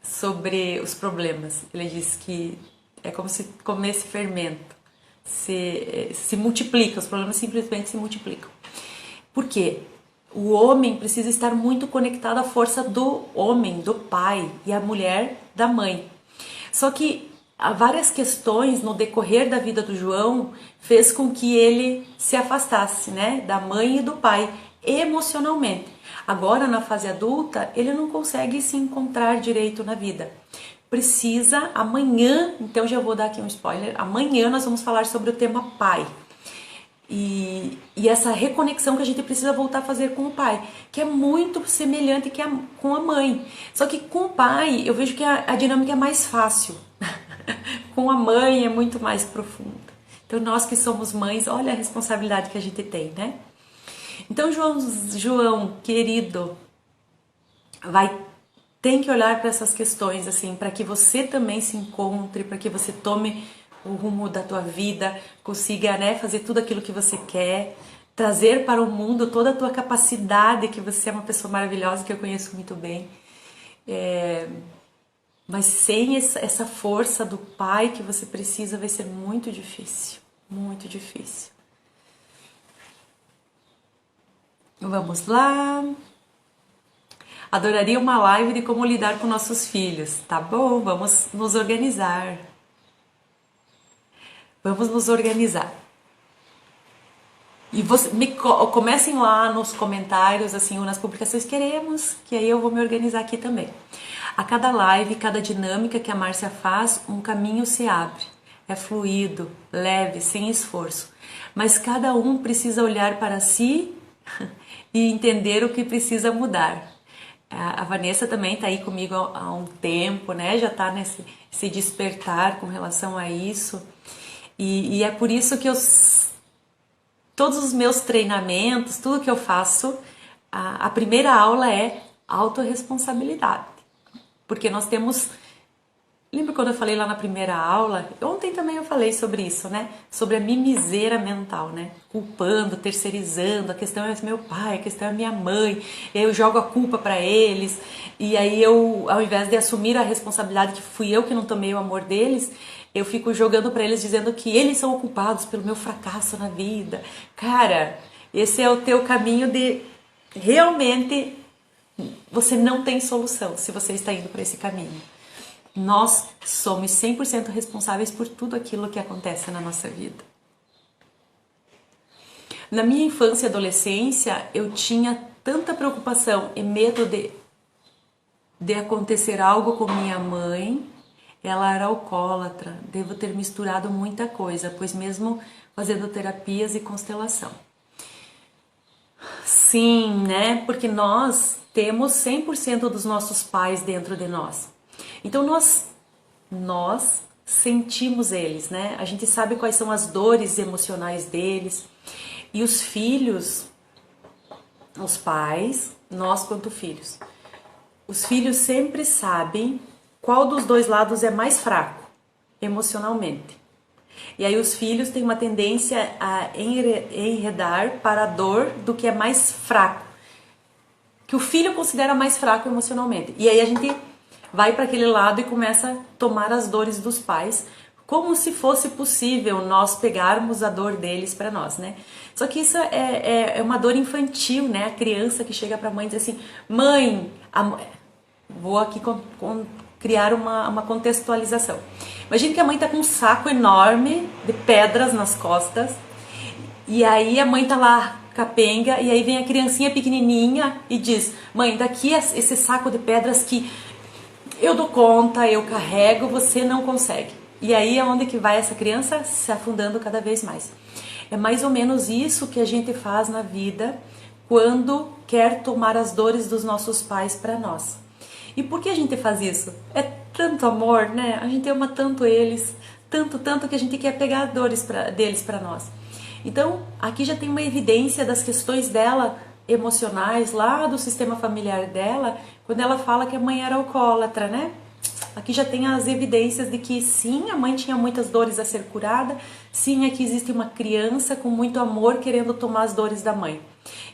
sobre os problemas. Ele disse que é como se comesse fermento, se multiplica, os problemas simplesmente se multiplicam. Por quê? O homem precisa estar muito conectado à força do homem, do pai, e a mulher da mãe. Só que há várias questões no decorrer da vida do João fez com que ele se afastasse, né, da mãe e do pai emocionalmente. Agora, na fase adulta, ele não consegue se encontrar direito na vida. Precisa, amanhã, então já vou dar aqui um spoiler, amanhã nós vamos falar sobre o tema pai. E essa reconexão que a gente precisa voltar a fazer com o pai, que é muito semelhante com a mãe. Só que com o pai, eu vejo que a dinâmica é mais fácil. Com a mãe é muito mais profunda. Então nós que somos mães, olha a responsabilidade que a gente tem, né? Então João querido, tem que olhar para essas questões assim, para que você também se encontre, para que você tome o rumo da tua vida, consiga, né, fazer tudo aquilo que você quer, trazer para o mundo toda a tua capacidade, que você é uma pessoa maravilhosa, que eu conheço muito bem. Mas sem essa força do pai que você precisa, vai ser muito difícil, muito difícil. Vamos lá. Adoraria uma live de como lidar com nossos filhos. Tá bom, vamos nos organizar. Vamos nos organizar. E comecem lá nos comentários, assim, ou nas publicações, queremos, que aí eu vou me organizar aqui também. A cada live, cada dinâmica que a Márcia faz, um caminho se abre. É fluido, leve, sem esforço. Mas cada um precisa olhar para si e entender o que precisa mudar. A Vanessa também está aí comigo há um tempo, né? Já está nesse despertar com relação a isso. E é por isso que todos os meus treinamentos, tudo que eu faço, a primeira aula é autorresponsabilidade. Porque nós temos... Lembra quando eu falei lá na primeira aula? Ontem também eu falei sobre isso, né? Sobre a mimiseira mental, né? Culpando, terceirizando, a questão é meu pai, a questão é minha mãe, e aí eu jogo a culpa para eles, e aí eu, ao invés de assumir a responsabilidade que fui eu que não tomei o amor deles, eu fico jogando para eles dizendo que eles são culpados pelo meu fracasso na vida. Cara, esse é o teu caminho de realmente você não tem solução se você está indo por esse caminho. Nós somos 100% responsáveis por tudo aquilo que acontece na nossa vida. Na minha infância e adolescência, eu tinha tanta preocupação e medo de acontecer algo com minha mãe. Ela era alcoólatra, devo ter misturado muita coisa, pois mesmo fazendo terapias e constelação. Sim, né? Porque nós temos 100% dos nossos pais dentro de nós. Então nós sentimos eles, né? A gente sabe quais são as dores emocionais deles. E os filhos, os pais, nós quanto filhos. Os filhos sempre sabem qual dos dois lados é mais fraco emocionalmente. E aí os filhos têm uma tendência a enredar para a dor do que é mais fraco, que o filho considera mais fraco emocionalmente. E aí a gente vai para aquele lado e começa a tomar as dores dos pais, como se fosse possível nós pegarmos a dor deles para nós, né? Só que isso é uma dor infantil, né? A criança que chega para a mãe e diz assim, mãe, vou aqui criar uma contextualização. Imagina que a mãe tá com um saco enorme de pedras nas costas, e aí a mãe tá lá capenga, e aí vem a criancinha pequenininha e diz, mãe, daqui esse saco de pedras que eu dou conta, eu carrego, você não consegue. E aí é onde que vai essa criança se afundando cada vez mais. É mais ou menos isso que a gente faz na vida quando quer tomar as dores dos nossos pais para nós. E por que a gente faz isso? É tanto amor, né? A gente ama tanto eles, tanto que a gente quer pegar dores deles para nós. Então, aqui já tem uma evidência das questões dela emocionais, lá do sistema familiar dela, quando ela fala que a mãe era alcoólatra, né? Aqui já tem as evidências de que sim, a mãe tinha muitas dores a ser curada, sim, aqui existe uma criança com muito amor querendo tomar as dores da mãe.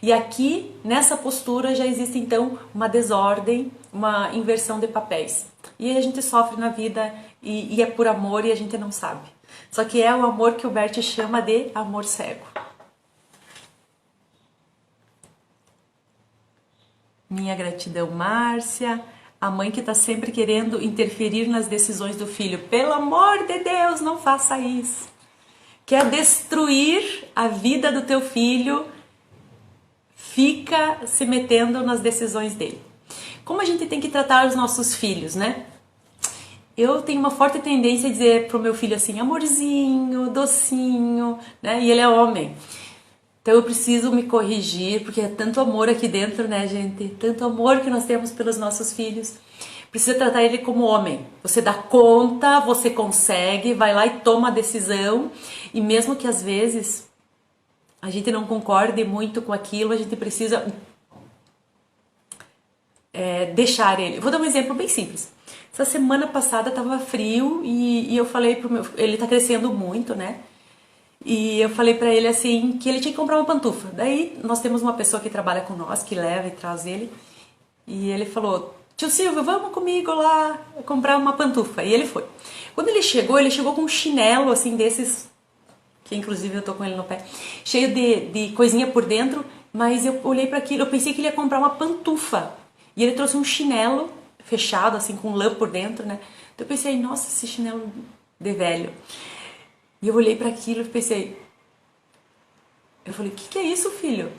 E aqui, nessa postura, já existe então uma desordem, uma inversão de papéis. E aí a gente sofre na vida e é por amor e a gente não sabe. Só que é o amor que o Bert chama de amor cego. Minha gratidão, Márcia. A mãe que está sempre querendo interferir nas decisões do filho. Pelo amor de Deus, não faça isso. Quer destruir a vida do teu filho, fica se metendo nas decisões dele. Como a gente tem que tratar os nossos filhos, né? Eu tenho uma forte tendência a dizer pro meu filho assim, amorzinho, docinho, né? E ele é homem. Então eu preciso me corrigir, porque é tanto amor aqui dentro, né, gente? Tanto amor que nós temos pelos nossos filhos. Precisa tratar ele como homem. Você dá conta, você consegue, vai lá e toma a decisão. E mesmo que às vezes a gente não concorde muito com aquilo, a gente precisa deixar ele. Vou dar um exemplo bem simples. Essa semana passada tava frio e eu falei pro meu... Ele tá crescendo muito, né? E eu falei pra ele assim, que ele tinha que comprar uma pantufa. Daí nós temos uma pessoa que trabalha com nós, que leva e traz ele. E ele falou, tio Silvio, vamos comigo lá comprar uma pantufa. E ele foi. Quando ele chegou com um chinelo assim desses, que inclusive eu tô com ele no pé, cheio de coisinha por dentro. Mas eu olhei pra aquilo, eu pensei que ele ia comprar uma pantufa. E ele trouxe um chinelo fechado, assim, com lã por dentro, né? Então eu pensei, nossa, esse chinelo de velho. E eu olhei para aquilo e pensei, eu falei, o que é isso, filho?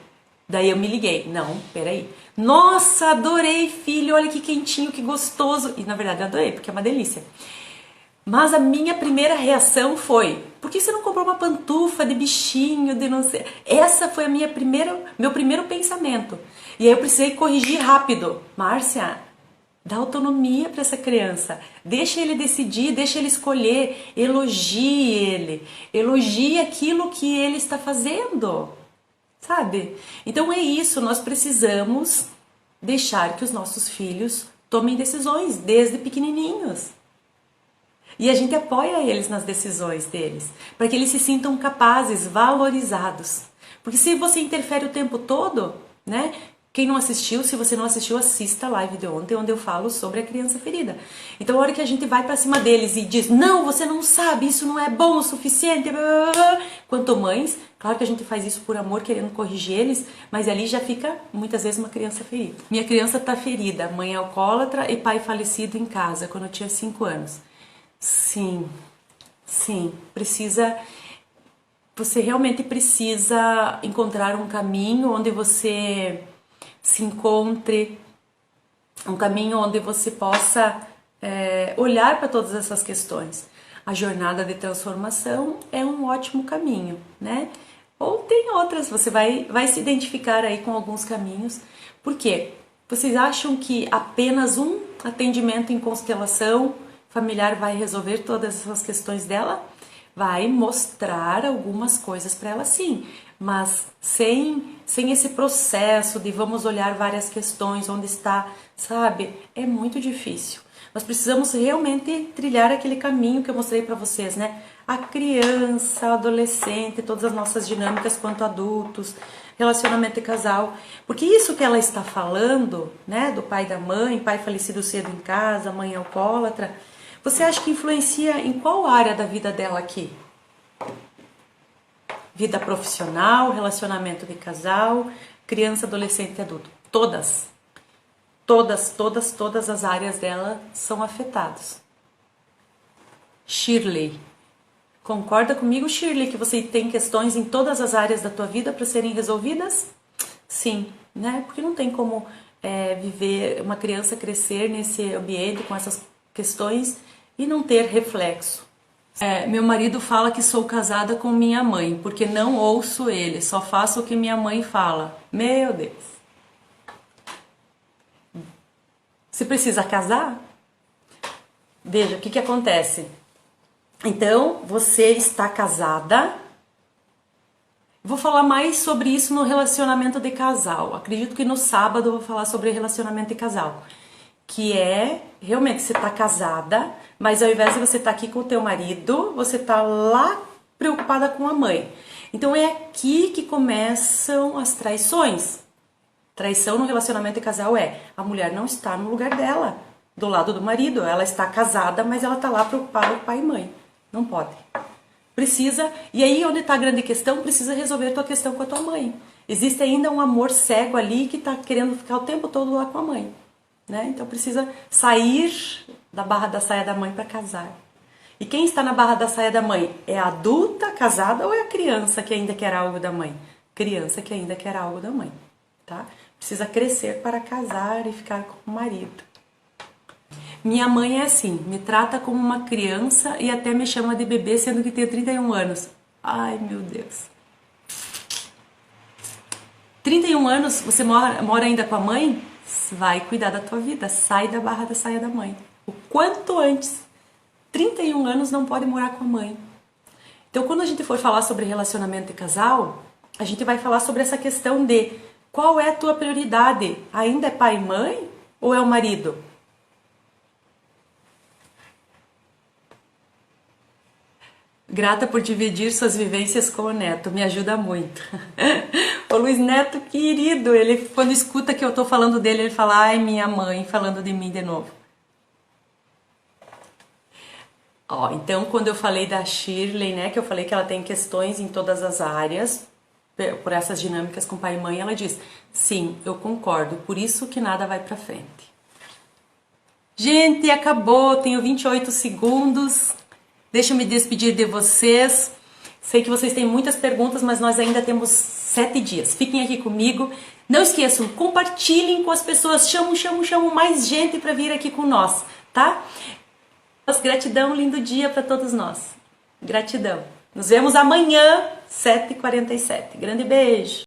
Daí eu me liguei, não, peraí. Nossa, adorei, filho, olha que quentinho, que gostoso. E na verdade eu adorei, porque é uma delícia. Mas a minha primeira reação foi, por que você não comprou uma pantufa de bichinho, de não sei... Essa foi meu primeiro pensamento. E aí eu precisei corrigir rápido. Márcia, dá autonomia para essa criança, deixa ele decidir, deixa ele escolher, elogie aquilo que ele está fazendo, sabe? Então é isso, nós precisamos deixar que os nossos filhos tomem decisões desde pequenininhos. E a gente apoia eles nas decisões deles, para que eles se sintam capazes, valorizados. Porque se você interfere o tempo todo, né? Quem não assistiu, se você não assistiu, assista a live de ontem, onde eu falo sobre a criança ferida. Então, a hora que a gente vai pra cima deles e diz, não, você não sabe, isso não é bom o suficiente, quanto mães, claro que a gente faz isso por amor, querendo corrigir eles, mas ali já fica, muitas vezes, uma criança ferida. Minha criança tá ferida, mãe alcoólatra e pai falecido em casa, quando eu tinha 5 anos. Sim, você realmente precisa encontrar um caminho onde você se encontre, um caminho onde você possa olhar para todas essas questões. A jornada de transformação é um ótimo caminho, né? Ou tem outras, você vai se identificar aí com alguns caminhos. Por quê? Vocês acham que apenas um atendimento em constelação familiar vai resolver todas essas questões dela? Vai mostrar algumas coisas para ela, sim, mas sem esse processo de vamos olhar várias questões, onde está, sabe? É muito difícil. Nós precisamos realmente trilhar aquele caminho que eu mostrei para vocês, né? A criança, a adolescente, todas as nossas dinâmicas quanto adultos, relacionamento de casal. Porque isso que ela está falando, né? Do pai e da mãe, pai falecido cedo em casa, mãe alcoólatra. Você acha que influencia em qual área da vida dela aqui? Vida profissional, relacionamento de casal, criança, adolescente e adulto. Todas as áreas dela são afetadas. Shirley, concorda comigo, Shirley, que você tem questões em todas as áreas da tua vida para serem resolvidas? Sim, né? Porque não tem como viver uma criança crescer nesse ambiente com essas questões e não ter reflexo. Meu marido fala que sou casada com minha mãe, porque não ouço ele, só faço o que minha mãe fala. Meu Deus! Você precisa casar? Veja, o que acontece? Então, você está casada. Vou falar mais sobre isso no relacionamento de casal. Acredito que no sábado eu vou falar sobre relacionamento de casal. Que é, realmente, você está casada, mas ao invés de você estar aqui com o teu marido, você está lá preocupada com a mãe. Então, é aqui que começam as traições. Traição no relacionamento de casal é a mulher não está no lugar dela, do lado do marido. Ela está casada, mas ela está lá preocupada com pai e mãe. Não pode. Precisa, e aí onde está a grande questão, precisa resolver a tua questão com a tua mãe. Existe ainda um amor cego ali que está querendo ficar o tempo todo lá com a mãe. Né? Então precisa sair da barra da saia da mãe para casar. E quem está na barra da saia da mãe? É a adulta casada ou é a criança que ainda quer algo da mãe? Criança que ainda quer algo da mãe. Tá? Precisa crescer para casar e ficar com o marido. Minha mãe é assim, me trata como uma criança e até me chama de bebê, sendo que tenho 31 anos. Ai, meu Deus. 31 anos, você mora ainda com a mãe? Vai cuidar da tua vida, sai da barra da saia da mãe. O quanto antes. 31 anos não pode morar com a mãe. Então, quando a gente for falar sobre relacionamento de casal, a gente vai falar sobre essa questão de qual é a tua prioridade? Ainda é pai e mãe ou é o marido? Grata por dividir suas vivências com o Neto, me ajuda muito. O Luiz Neto, querido, ele quando escuta que eu tô falando dele, ele fala, ai, minha mãe, falando de mim de novo. Ó, então, quando eu falei da Shirley, né, que eu falei que ela tem questões em todas as áreas, por essas dinâmicas com pai e mãe, ela diz, sim, eu concordo, por isso que nada vai pra frente. Gente, acabou, tenho 28 segundos. Deixa eu me despedir de vocês. Sei que vocês têm muitas perguntas, mas nós ainda temos 7 dias. Fiquem aqui comigo. Não esqueçam, compartilhem com as pessoas. Chamam mais gente para vir aqui com nós, tá? Gratidão, lindo dia para todos nós. Gratidão. Nos vemos amanhã, 7h47. Grande beijo.